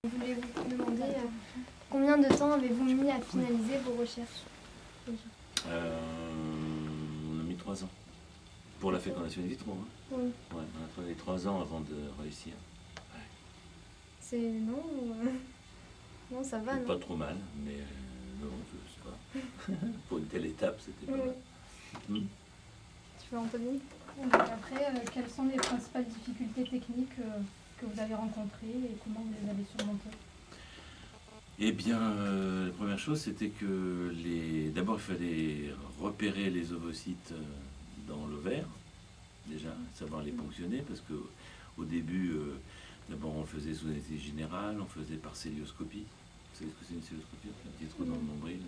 Je voulais vous demander combien de temps avez-vous mis à finaliser vos recherches On a mis 3 ans. Pour la fécondation in vitro. Hein. Oui. Ouais, on a travaillé 3 ans avant de réussir. Ouais. C'est non non, ça va, non? Pas trop mal, mais non, je sais pas. Pour une telle étape, c'était pas mal. Tu veux, Anthony? Après, quelles sont les principales difficultés techniques que vous avez rencontrées et comment vous les avez surmontées? Eh bien, la première chose, c'était que d'abord, il fallait repérer les ovocytes dans l'ovaire, déjà, savoir les ponctionner, parce qu'au début, d'abord, on le faisait sous anesthésie générale, on faisait par célioscopie. Vous savez ce que c'est une célioscopie? Un petit trou dans le nombril,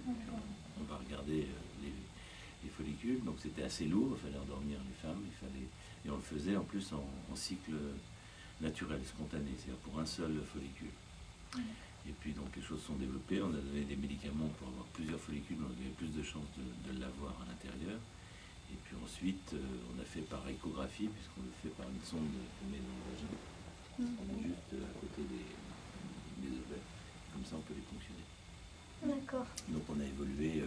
on va regarder les follicules, donc c'était assez lourd, il fallait endormir les femmes, et on le faisait en plus en cycle naturel, spontané, c'est-à-dire pour un seul follicule. Et puis donc les choses sont développées, on a donné des médicaments pour avoir plusieurs follicules, on avait plus de chances de l'avoir à l'intérieur. Et puis ensuite, on a fait par échographie, puisqu'on le fait par une sonde met dans le vagin. On est juste à côté des ovaires, comme ça on peut les fonctionner. D'accord. Donc on a évolué,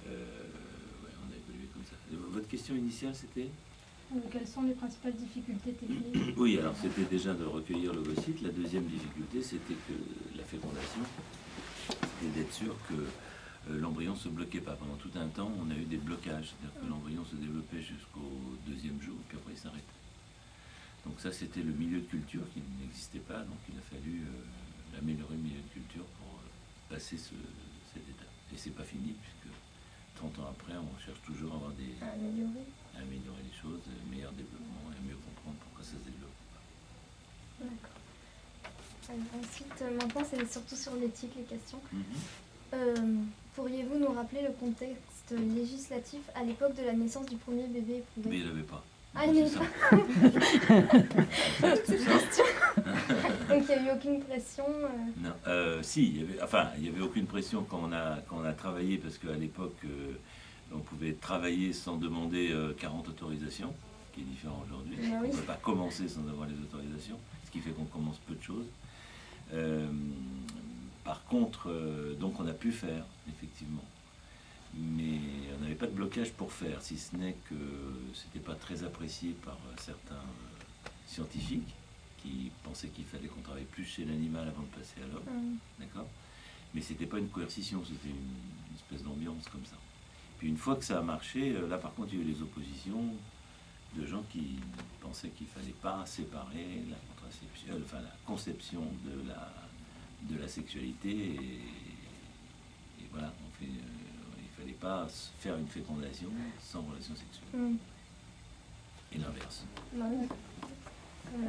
on a évolué comme ça. Votre question initiale c'était? Quelles sont les principales difficultés techniques? Oui, alors c'était déjà de recueillir l'ovocyte. La deuxième difficulté, c'était que la fécondation, c'était d'être sûr que l'embryon ne se bloquait pas. Pendant tout un temps, on a eu des blocages, c'est-à-dire que l'embryon se développait jusqu'au 2e jour, puis après il s'arrêtait. Donc ça, c'était le milieu de culture qui n'existait pas, donc il a fallu améliorer le milieu de culture pour passer cette étape. Et c'est pas fini, puisque 30 ans après, on cherche toujours à avoir améliorer les choses, meilleur développement et mieux comprendre pourquoi ça se développe. D'accord. Ensuite, maintenant, c'est surtout sur l'éthique, les questions. Pourriez-vous nous rappeler le contexte législatif à l'époque de la naissance du premier bébé éprouvé? Mais il n'y avait pas. Ah, il n'y avait pas. Toutes ces questions. Donc, il n'y a eu aucune pression Non, si, il y avait aucune pression quand on a travaillé, parce qu'à l'époque, on pouvait travailler sans demander 40 autorisations, ce qui est différent aujourd'hui. Ah oui. On ne peut pas commencer sans avoir les autorisations, ce qui fait qu'on commence peu de choses. Par contre, donc on a pu faire, effectivement. Mais on n'avait pas de blocage pour faire, si ce n'est que c'était pas très apprécié par certains scientifiques qui pensaient qu'il fallait qu'on travaille plus chez l'animal avant de passer à l'homme, d'accord? Mais c'était pas une coercition, c'était une espèce d'ambiance comme ça. Puis une fois que ça a marché, là par contre il y a eu les oppositions de gens qui pensaient qu'il fallait pas séparer la contraception, enfin la conception de la sexualité et voilà, il fallait pas faire une fécondation sans relation sexuelle. Et l'inverse.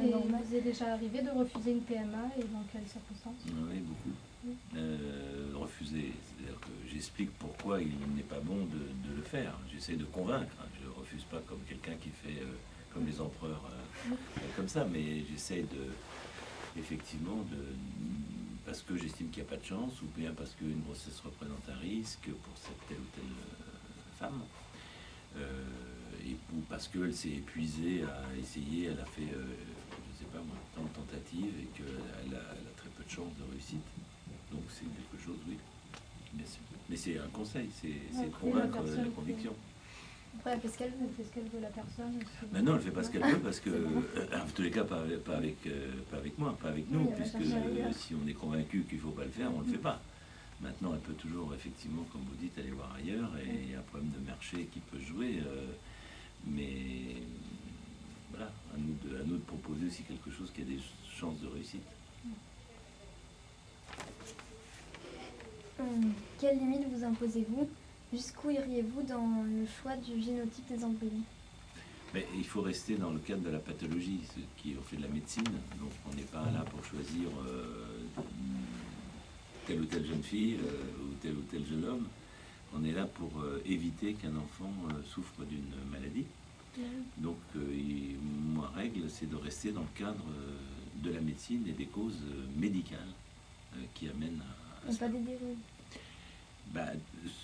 Et vous est déjà arrivé de refuser une PMA et dans quelles circonstances? Oui, beaucoup. Refuser, c'est-à-dire que j'explique pourquoi il n'est pas bon de le faire. J'essaie de convaincre, hein. Je ne refuse pas comme quelqu'un qui fait comme les empereurs, comme ça, mais j'essaie effectivement parce que j'estime qu'il n'y a pas de chance, ou bien parce qu'une grossesse représente un risque pour cette telle ou telle femme, ou parce qu'elle s'est épuisée à essayer, elle a fait, je ne sais pas moi, tant de tentatives et qu'elle a très peu de chances de réussite. Donc c'est quelque chose, oui, bien sûr. Mais c'est un conseil, c'est convaincre la conviction. Après, elle fait ce qu'elle veut. Elle fait ce qu'elle veut, la personne. Mais non, elle ne fait pas ce qu'elle veut parce que, en tous les cas, pas avec moi, pas avec nous, puisque si on est convaincu qu'il ne faut pas le faire, on ne le fait pas. Maintenant, elle peut toujours, effectivement, comme vous dites, aller voir ailleurs, et il y a un problème de marché qui peut jouer, mais voilà, à nous de proposer aussi quelque chose qui a des chances de réussite. Quelles limites vous imposez-vous? Jusqu'où iriez-vous dans le choix du génotype des embryons? Mais il faut rester dans le cadre de la pathologie, ce qui on fait de la médecine, donc on n'est pas là pour choisir telle ou telle jeune fille ou tel jeune homme. On est là pour éviter qu'un enfant souffre d'une maladie. Donc ma règle, c'est de rester dans le cadre de la médecine et des causes médicales qui amènent à ça. Pas des dérives.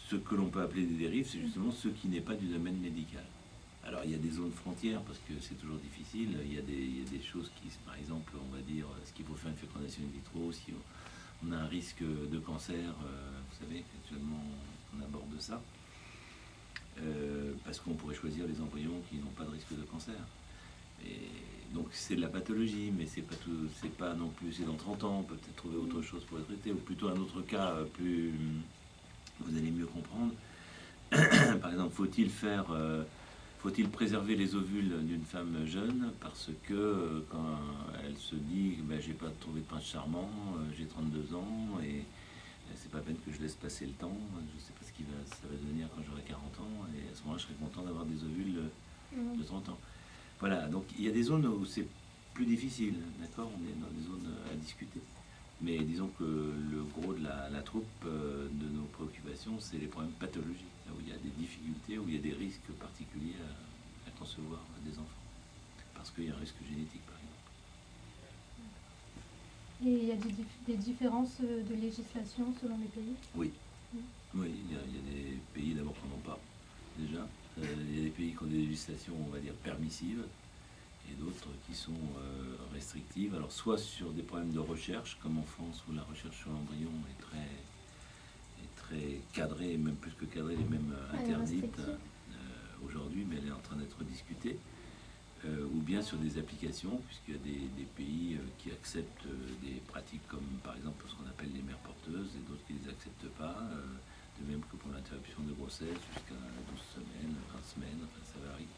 Ce que l'on peut appeler des dérives, c'est justement ce qui n'est pas du domaine médical. Alors il y a des zones frontières parce que c'est toujours difficile. Il y a des choses qui, par exemple, on va dire, ce qu'il faut faire une fécondation in vitro, si on a un risque de cancer, vous savez qu'actuellement on aborde ça, parce qu'on pourrait choisir les embryons qui n'ont pas de risque de cancer. Et donc c'est de la pathologie, mais c'est pas tout, c'est pas non plus, c'est dans 30 ans, on peut peut-être trouver autre chose pour le traiter, ou plutôt un autre cas plus, vous allez mieux comprendre. Par exemple, faut-il préserver les ovules d'une femme jeune parce que quand elle se dit ben, j'ai pas trouvé de prince charmant, j'ai 32 ans et c'est pas peine que je laisse passer le temps, je sais pas ce qui va, ça va devenir quand j'aurai 40 ans et à ce moment-là je serai content d'avoir des ovules de 30 ans. Voilà, donc il y a des zones où c'est plus difficile, d'accord, on est dans des zones à discuter. Mais disons que le gros de la troupe de nos préoccupations, c'est les problèmes pathologiques, là où il y a des difficultés, où il y a des risques particuliers à concevoir des enfants. Parce qu'il y a un risque génétique, par exemple. Et il y a des différences de législation selon les pays? Oui, oui, il y a des pays d'abord qui n'en ont pas, déjà. Il y a des pays qui ont des législations, on va dire, permissives, et d'autres qui sont restrictives. Alors soit sur des problèmes de recherche, comme en France où la recherche sur l'embryon est très cadrée, même plus que cadrée, elle est même interdite aujourd'hui, mais elle est en train d'être discutée. Ou bien sur des applications, puisqu'il y a des pays qui acceptent des pratiques comme par exemple ce qu'on appelle les mères porteuses et d'autres qui ne les acceptent pas, de même que pour l'interruption de grossesse jusqu'à 12 semaines, 20 semaines, enfin, ça varie.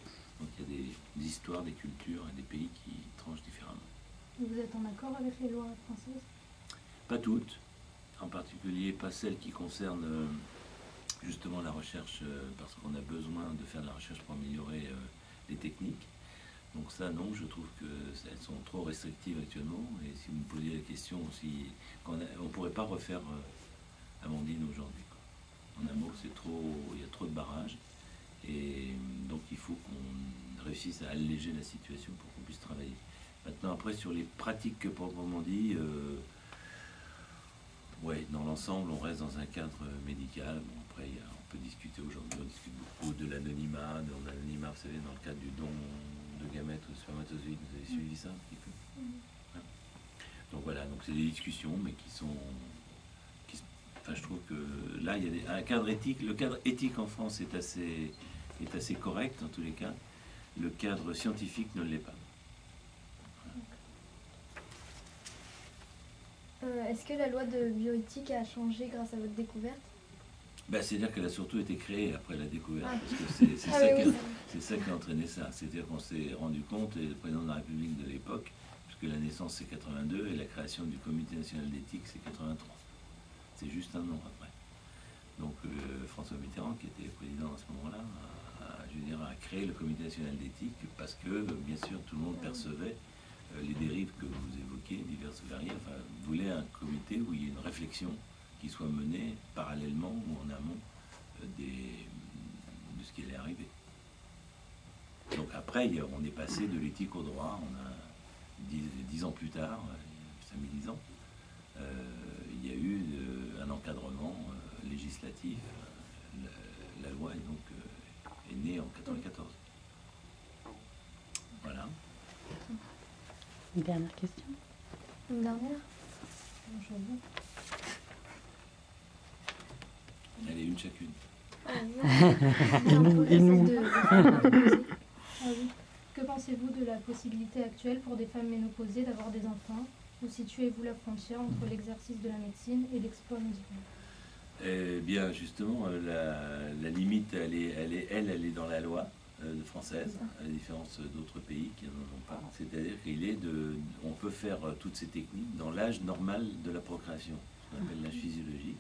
Donc il y a des histoires, des cultures et des pays qui tranchent différemment. Vous êtes en accord avec les lois françaises? Pas toutes, en particulier pas celles qui concernent justement la recherche, parce qu'on a besoin de faire de la recherche pour améliorer les techniques. Donc ça, non, je trouve qu'elles sont trop restrictives actuellement. Et si vous me posiez la question aussi, on ne pourrait pas refaire Amandine aujourd'hui. En un mot, il y a trop de barrages. Et donc il faut qu'on réussisse à alléger la situation pour qu'on puisse travailler. Maintenant, après, sur les pratiques proprement dit, ouais, dans l'ensemble, on reste dans un cadre médical. Bon, après, on peut discuter aujourd'hui, on discute beaucoup de l'anonymat, vous savez, dans le cadre du don de gamètes ou de spermatozoïdes, vous avez suivi ça un petit peu? Ouais. Donc voilà, donc c'est des discussions, mais enfin, je trouve que là, il y a un cadre éthique. Le cadre éthique en France est assez correct, en tous les cas. Le cadre scientifique ne l'est pas. Est-ce que la loi de bioéthique a changé grâce à votre découverte? Ben, c'est-à-dire qu'elle a surtout été créée après la découverte, parce que c'est ça qui a entraîné ça. C'est-à-dire qu'on s'est rendu compte, et le président de la République de l'époque, puisque la naissance c'est 82 et la création du Comité national d'éthique c'est 83. C'est juste un an après. Donc François Mitterrand, qui était président à ce moment-là, a créé le Comité national d'éthique parce que, bien sûr, tout le monde percevait les dérives que vous évoquez, diverses et variées. Enfin, voulait un comité où il y ait une réflexion qui soit menée parallèlement ou en amont de ce qui allait arriver. Donc après, on est passé de l'éthique au droit. On a 10 ans plus tard, 5 000 ans, il y a eu un encadrement législatif. La loi est donc est née en 94. Voilà. Une dernière question? Une dernière? Allez, une chacune. Que pensez-vous de la possibilité actuelle pour des femmes ménopausées d'avoir des enfants? Où situez-vous la frontière entre l'exercice de la médecine et l'exploit médical? Eh bien, justement, la limite, elle est dans la loi française, à la différence d'autres pays qui n'en ont pas. C'est-à-dire on peut faire toutes ces techniques dans l'âge normal de la procréation, ce qu'on appelle l'âge physiologique.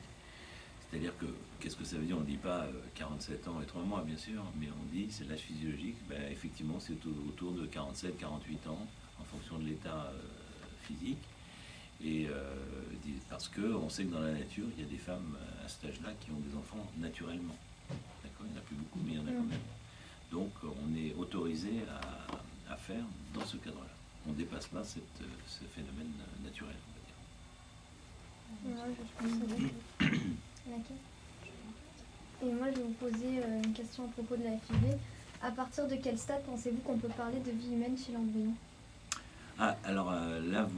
C'est-à-dire que, qu'est-ce que ça veut dire? On ne dit pas 47 ans et 3 mois, bien sûr, mais on dit c'est l'âge physiologique. Ben, effectivement, c'est autour de 47, 48 ans, en fonction de l'état physique. Et parce qu'on sait que dans la nature, il y a des femmes à cet âge-là qui ont des enfants naturellement. D'accord? Il n'y en a plus beaucoup, mais il y en a quand même. Donc on est autorisé à faire dans ce cadre-là. On ne dépasse pas ce phénomène naturel, on va dire. Ouais, je pense que et moi, je vais vous poser une question à propos de la FIV. À partir de quel stade pensez-vous qu'on peut parler de vie humaine chez l'embryon? Ah, alors là,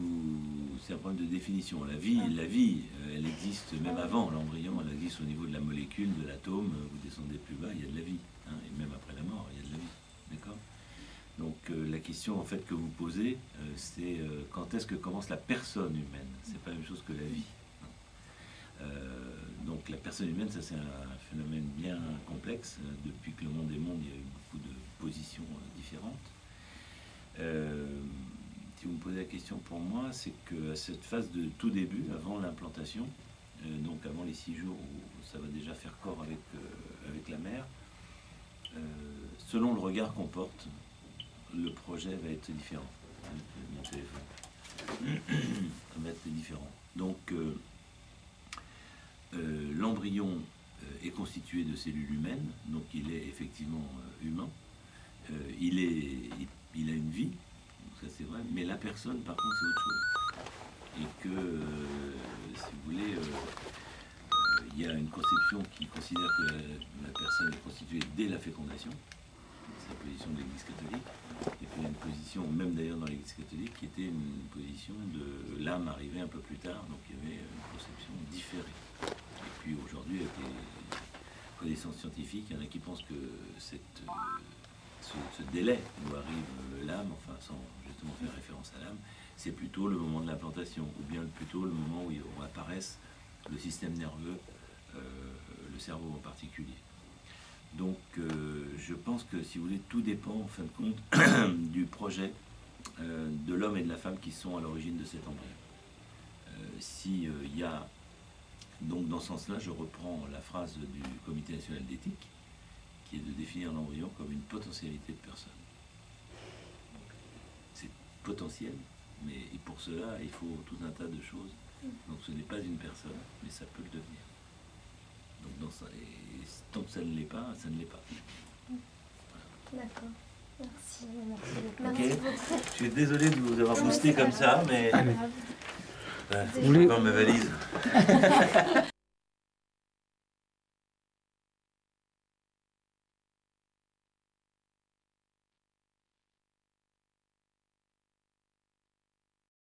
c'est un problème de définition. La vie, elle existe même avant l'embryon, elle existe au niveau de la molécule, de l'atome. Vous descendez plus bas, il y a de la vie. Hein, et même après la mort, il y a de la vie. D'accord? Donc la question en fait que vous posez, c'est quand est-ce que commence la personne humaine? C'est pas la même chose que la vie. Donc la personne humaine, ça c'est un phénomène bien complexe. Depuis que le monde est monde, il y a eu beaucoup de positions différentes. Si vous me posez la question pour moi, c'est qu'à cette phase de tout début, avant l'implantation, donc avant les 6 jours où ça va déjà faire corps avec la mère, selon le regard qu'on porte, le projet va être différent. Mon téléphone va être différent. Donc l'embryon est constitué de cellules humaines, donc il est effectivement humain. Il a une vie, ça c'est vrai, mais la personne par contre c'est autre chose. Et que, si vous voulez, il y a une conception qui considère que la personne est constituée dès la fécondation, c'est la position de l'Église catholique, et puis il y a une position, même d'ailleurs dans l'Église catholique, qui était une position de l'âme arrivée un peu plus tard, donc il y avait une conception différée. Et puis aujourd'hui, avec les connaissances scientifiques, il y en a qui pensent que ce délai où arrive l'âme, enfin sans justement faire référence à l'âme, c'est plutôt le moment de l'implantation, ou bien plutôt le moment où apparaissent le système nerveux, le cerveau en particulier. Donc je pense que, si vous voulez, tout dépend en fin de compte du projet de l'homme et de la femme qui sont à l'origine de cet embryon. S'il y a, donc dans ce sens-là, je reprends la phrase du Comité national d'éthique, qui est de définir l'embryon comme une potentialité de personne. C'est potentiel, mais pour cela, il faut tout un tas de choses. Donc ce n'est pas une personne, mais ça peut le devenir. Donc et tant que ça ne l'est pas, ça ne l'est pas. Voilà. D'accord. Merci. Merci beaucoup. Je suis désolé de vous avoir boosté comme ça, mais... C'est pas grave. Je prends ma valise.